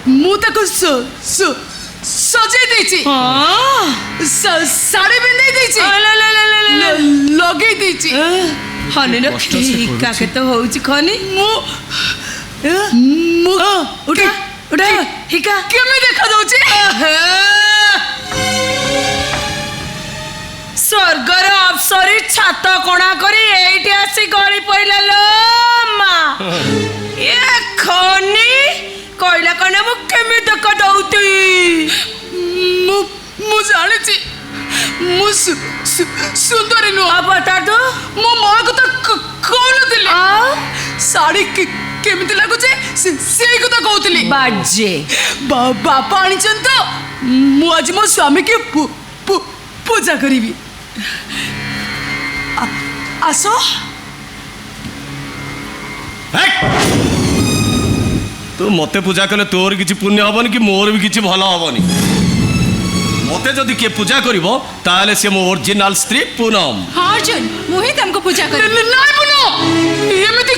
ମୁଁ ତାକୁ ସଜେଇ ଦେଇଛି, ଶାଢ଼ୀ ପିନ୍ଧେଇ ଦେଇଛି, ଲଗେଇ ଦେଇଛି। ହନିର ହିକା କେତେ ହଉଛି ଖନି? ଉଠା ଉଠା ହିକା କେମିତି ଦେଖା ଯାଉଛି? ସ୍ୱର୍ଗର ଅପ୍ସରୀ ଛାତ କଣା କରି ଏଇଠି ଆସି ଗଳି ପଇଲା ଲୋ ମା। ଏ ଖନି କହିଲା କଣ ମୁଁ କେମିତି ଦେଖା ଯାଉଛି? ମୁଁ ଜାଣିଛି ମୁଁ ସୁନ୍ଦରୀ ନୁହଁ। ବତା ତୁ ମୋ ମା କଥା କହୁନଥିଲି, ଶାଢ଼ୀ କେମିତି ଲାଗୁଛି ସେଇ କଥା କହୁଥିଲି। ବାଜେ ବାପା ଆଣିଛନ୍ତି ତ, ମୁଁ ଆଜି ମୋ ସ୍ୱାମୀକି ପୂଜା କରିବି। ଆସ। ତୁ ମତେ ପୂଜା କଲେ ତୋର କିଛି ପୁଣ୍ୟ ହବନି କି ମୋର ବି କିଛି ଭଲ ହବନି। ମତେ ଯଦି କିଏ ପୂଜା କରିବ ତାହେଲେ ସେ ମୋ ଓରିଜିନାଲ ସ୍ତ୍ରୀ ପୁନମ। ହଁ ଅର୍ଜୁନ, ମୁଁ ହିଁ ତମକୁ ପୂଜା କରିବି। ନାଇଁ ପୁନମ, ଏମିତି